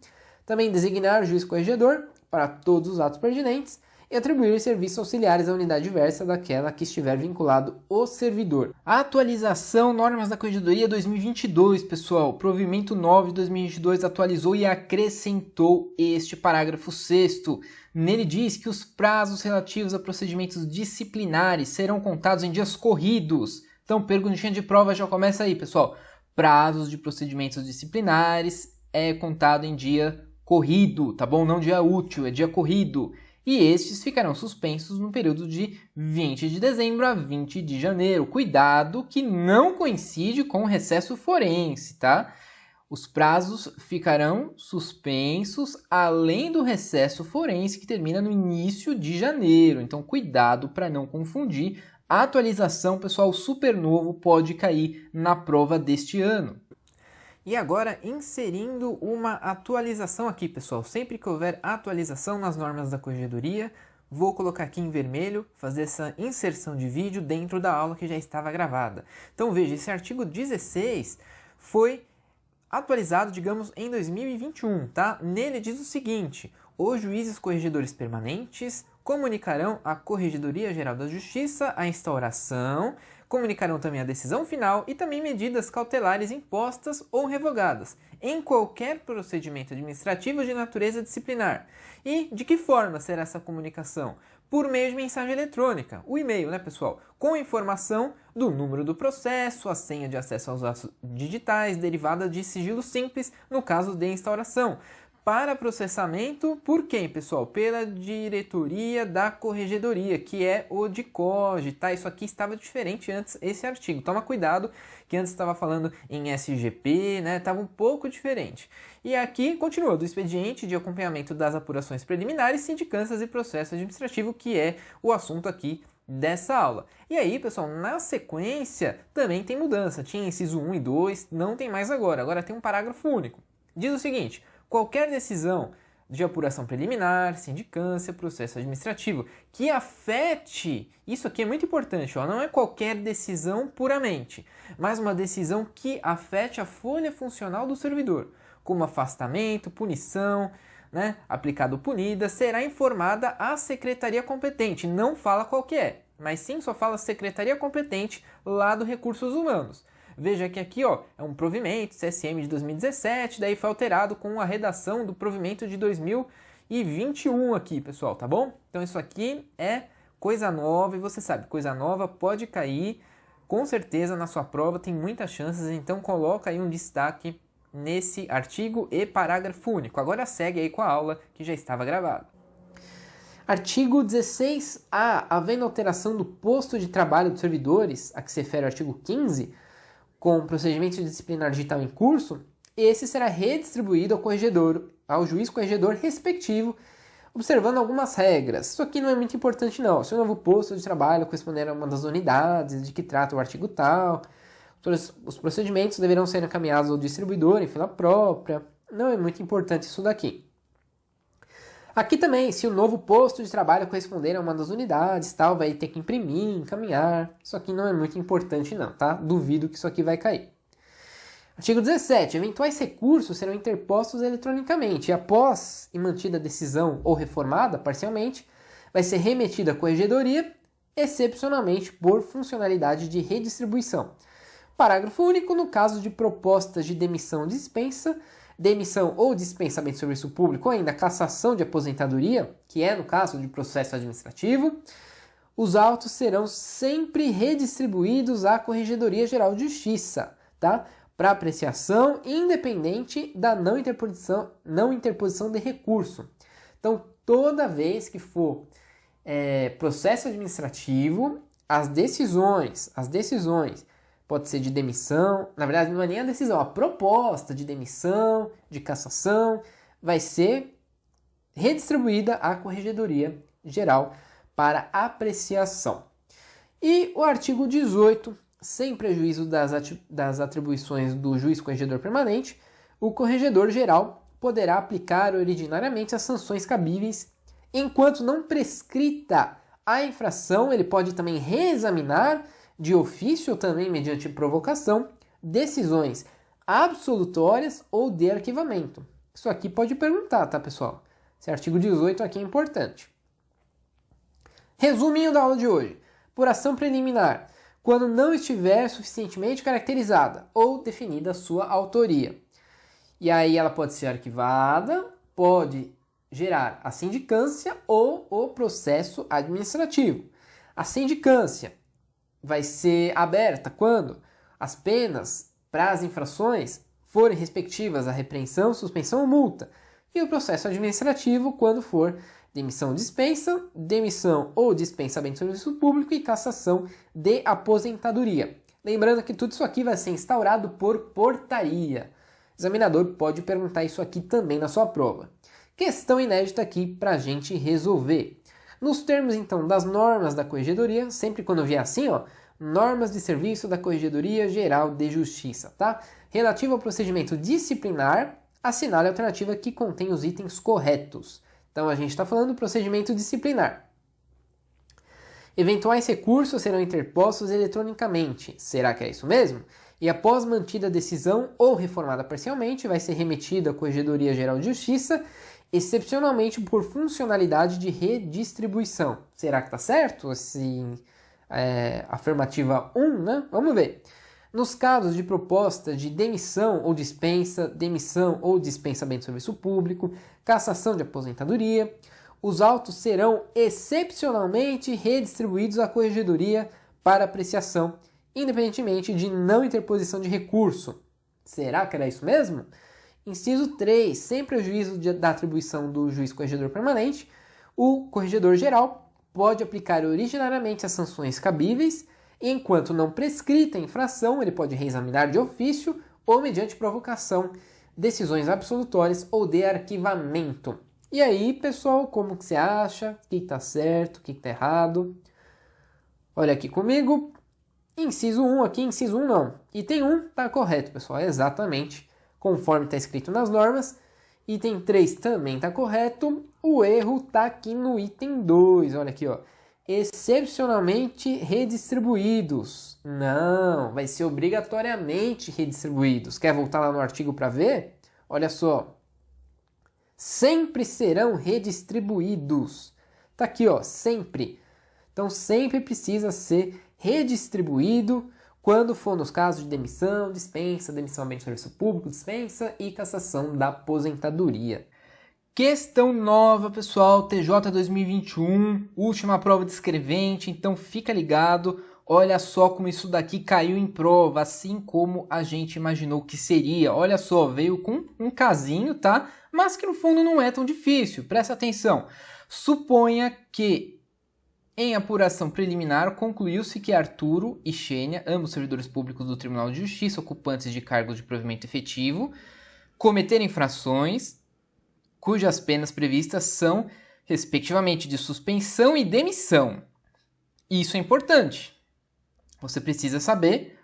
[SPEAKER 1] Também designar o juiz corregedor para todos os atos pertinentes e atribuir serviços auxiliares à unidade diversa daquela que estiver vinculado o servidor. A atualização Normas da Corregedoria 2022, pessoal. O provimento 9 de 2022 atualizou e acrescentou este parágrafo 6º. Nele diz que os prazos relativos a procedimentos disciplinares serão contados em dias corridos. Então, perguntinha de prova já começa aí, pessoal. Prazos de procedimentos disciplinares é contado em dia corrido, tá bom? Não dia útil, é dia corrido. E estes ficarão suspensos no período de 20 de dezembro a 20 de janeiro. Cuidado que não coincide com o recesso forense, tá? Os prazos ficarão suspensos além do recesso forense que termina no início de janeiro. Então, cuidado para não confundir. A atualização, pessoal, super novo pode cair na prova deste ano. E agora, inserindo uma atualização aqui, pessoal. Sempre que houver atualização nas normas da Corregedoria, vou colocar aqui em vermelho, fazer essa inserção de vídeo dentro da aula que já estava gravada. Então, veja, esse artigo 16 foi atualizado, digamos, em 2021, tá? Nele diz o seguinte: os juízes corregedores permanentes comunicarão à Corregedoria Geral da Justiça a instauração, comunicarão também a decisão final e também medidas cautelares impostas ou revogadas em qualquer procedimento administrativo de natureza disciplinar. E de que forma será essa comunicação? Por meio de mensagem eletrônica, o e-mail, né, pessoal? Com informação do número do processo, a senha de acesso aos atos digitais, derivada de sigilo simples, no caso de instauração. Para processamento, por quem, pessoal? Pela diretoria da Corregedoria, que é o DICORREG, tá? Isso aqui estava diferente antes, esse artigo. Toma cuidado, que antes estava falando em SGP, né? Estava um pouco diferente. E aqui continua, do expediente de acompanhamento das apurações preliminares, sindicâncias e processo administrativo, que é o assunto aqui dessa aula. E aí, pessoal, na sequência também tem mudança. Tinha inciso 1 e 2, não tem mais agora. Agora tem um parágrafo único. Diz o seguinte: qualquer decisão de apuração preliminar, sindicância, processo administrativo que afete, isso aqui é muito importante, ó, não é qualquer decisão puramente, mas uma decisão que afete a folha funcional do servidor, como afastamento, punição, né, aplicado ou punida, será informada à secretaria competente. Não fala qual que é, mas sim só fala secretaria competente lá do Recursos Humanos. Veja que aqui, ó, é um provimento CSM de 2017, daí foi alterado com a redação do provimento de 2021 aqui, pessoal, tá bom? Então isso aqui é coisa nova e você sabe, coisa nova pode cair, com certeza na sua prova tem muitas chances, então coloca aí um destaque nesse artigo e parágrafo único. Agora segue aí com a aula que já estava gravada. Artigo 16A, havendo alteração do posto de trabalho dos servidores, a que se refere ao artigo 15, com procedimento disciplinar digital em curso, esse será redistribuído ao corregedor, ao juiz corregedor respectivo, observando algumas regras. Isso aqui não é muito importante não. Se o novo posto de trabalho corresponder a uma das unidades de que trata o artigo tal, os procedimentos deverão ser encaminhados ao distribuidor em fila própria. Não é muito importante isso daqui. Aqui também, se o novo posto de trabalho corresponder a uma das unidades, tal, vai ter que imprimir, encaminhar. Isso aqui não é muito importante não, tá? Duvido que isso aqui vai cair. Artigo 17. Eventuais recursos serão interpostos eletronicamente e após e mantida a decisão ou reformada parcialmente, vai ser remetida à corregedoria, excepcionalmente por funcionalidade de redistribuição. Parágrafo único. No caso de propostas de demissão ou dispensamento de serviço público ou ainda cassação de aposentadoria, que é no caso de processo administrativo, os autos serão sempre redistribuídos à Corregedoria Geral de Justiça, tá? Para apreciação independente da não interposição de recurso. Então, toda vez que for processo administrativo, as decisões pode ser de demissão, na verdade não é nem a decisão, a proposta de demissão, de cassação, vai ser redistribuída à Corregedoria Geral para apreciação. E o artigo 18, sem prejuízo das atribuições do juiz corregedor permanente, o corregedor geral poderá aplicar ordinariamente as sanções cabíveis, enquanto não prescrita a infração, ele pode também reexaminar de ofício ou também mediante provocação, decisões absolutórias ou de arquivamento. Isso aqui pode perguntar, tá, pessoal? Esse artigo 18 aqui é importante. Resuminho da aula de hoje. Por ação preliminar, quando não estiver suficientemente caracterizada ou definida a sua autoria. E aí ela pode ser arquivada, pode gerar a sindicância ou o processo administrativo. A sindicância vai ser aberta quando as penas para as infrações forem respectivas a repreensão, suspensão ou multa. E o processo administrativo quando for demissão ou dispensa, demissão ou dispensamento de serviço público e cassação de aposentadoria. Lembrando que tudo isso aqui vai ser instaurado por portaria. O examinador pode perguntar isso aqui também na sua prova. Questão inédita aqui para a gente resolver. Nos termos, então, das normas da Corregedoria, sempre quando vier assim, ó, normas de serviço da Corregedoria Geral de Justiça, tá? Relativo ao procedimento disciplinar, assinale a alternativa que contém os itens corretos. Então, a gente está falando do procedimento disciplinar. Eventuais recursos serão interpostos eletronicamente. Será que é isso mesmo? E após mantida a decisão ou reformada parcialmente, vai ser remetida à Corregedoria Geral de Justiça, excepcionalmente por funcionalidade de redistribuição. Será que está certo? Afirmativa 1, né? Vamos ver. Nos casos de proposta de demissão ou dispensamento de serviço público, cassação de aposentadoria, os autos serão excepcionalmente redistribuídos à Corregedoria para apreciação, independentemente de não interposição de recurso. Será que era isso mesmo? Inciso 3. Sem prejuízo da atribuição do juiz corregedor permanente, o corregedor geral pode aplicar originariamente as sanções cabíveis e, enquanto não prescrita a infração, ele pode reexaminar de ofício ou mediante provocação, decisões absolutórias ou de arquivamento. E aí, pessoal, como que você acha? O que está certo? O que está errado? Olha aqui comigo. Inciso 1 aqui, inciso 1 não. Item 1 está correto, pessoal, exatamente conforme está escrito nas normas. Item 3 também está correto. O erro está aqui no item 2. Olha aqui, ó. Excepcionalmente redistribuídos. Não, vai ser obrigatoriamente redistribuídos. Quer voltar lá no artigo para ver? Olha só. Sempre serão redistribuídos. Tá aqui, ó, sempre. Então sempre precisa ser redistribuído quando for nos casos de demissão, dispensa, demissão de serviço público, dispensa e cassação da aposentadoria. Questão nova, pessoal, TJ 2021, última prova de escrevente, então fica ligado. Olha só como isso daqui caiu em prova, assim como a gente imaginou que seria. Olha só, veio com um casinho, tá? Mas que no fundo não é tão difícil, presta atenção. Suponha que em apuração preliminar, concluiu-se que Arturo e Xênia, ambos servidores públicos do Tribunal de Justiça, ocupantes de cargos de provimento efetivo, cometer infrações cujas penas previstas são, respectivamente, de suspensão e demissão. Isso é importante. Você precisa saber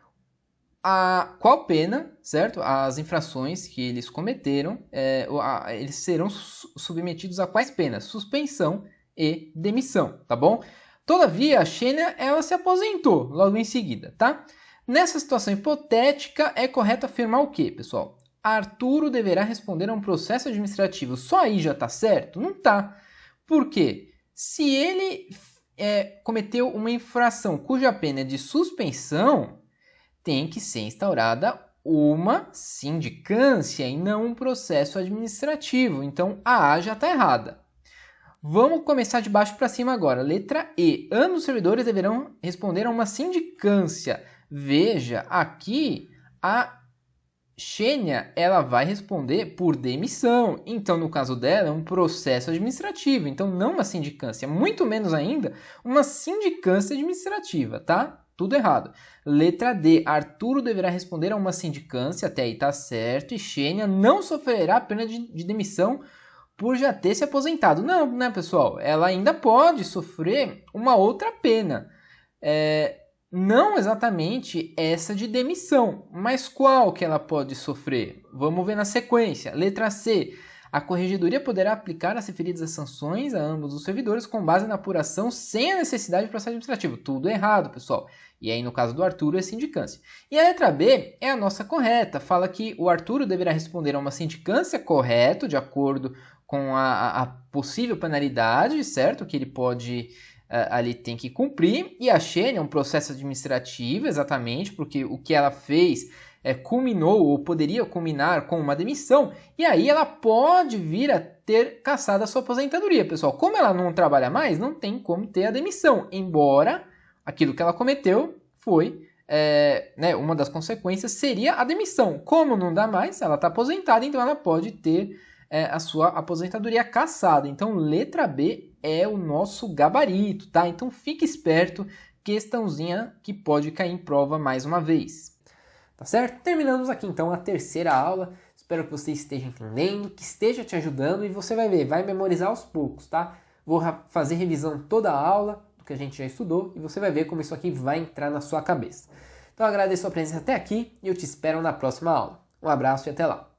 [SPEAKER 1] qual pena, certo? As infrações que eles cometeram, eles serão submetidos a quais penas? Suspensão e demissão, tá bom? Todavia, a Xênia, ela se aposentou logo em seguida, tá? Nessa situação hipotética, é correto afirmar o quê, pessoal? Arturo deverá responder a um processo administrativo. Só aí já tá certo? Não tá. Por quê? Se ele cometeu uma infração cuja pena é de suspensão, tem que ser instaurada uma sindicância e não um processo administrativo. Então, a A já está errada. Vamos começar de baixo para cima agora. Letra E. Ambos os servidores deverão responder a uma sindicância. Veja, aqui a Xênia, ela vai responder por demissão. Então, no caso dela, é um processo administrativo. Então, não uma sindicância. Muito menos ainda, uma sindicância administrativa, tá? Tudo errado. Letra D. Arturo deverá responder a uma sindicância. Até aí tá certo. E Xênia não sofrerá pena de demissão por já ter se aposentado. Não, né, pessoal? Ela ainda pode sofrer uma outra pena. Não exatamente essa de demissão, mas qual que ela pode sofrer? Vamos ver na sequência. Letra C. A Corregedoria poderá aplicar as referidas sanções a ambos os servidores com base na apuração sem a necessidade de processo administrativo. Tudo errado, pessoal. E aí, no caso do Arturo, é sindicância. E a letra B é a nossa correta. Fala que o Arturo deverá responder a uma sindicância, correto, de acordo com a possível penalidade, certo? Que ele pode... ali tem que cumprir, e a Xênia é um processo administrativo, exatamente, porque o que ela fez culminou, ou poderia culminar com uma demissão, e aí ela pode vir a ter cassado a sua aposentadoria, pessoal. Como ela não trabalha mais, não tem como ter a demissão, embora aquilo que ela cometeu foi, uma das consequências seria a demissão. Como não dá mais, ela está aposentada, então ela pode ter a sua aposentadoria cassada. Então, letra B é o nosso gabarito, tá? Então, fique esperto, questãozinha que pode cair em prova mais uma vez. Tá certo? Terminamos aqui, então, a terceira aula. Espero que você esteja entendendo, que esteja te ajudando e você vai ver, vai memorizar aos poucos, tá? Vou fazer revisão toda a aula do que a gente já estudou e você vai ver como isso aqui vai entrar na sua cabeça. Então, agradeço a presença até aqui e eu te espero na próxima aula. Um abraço e até lá!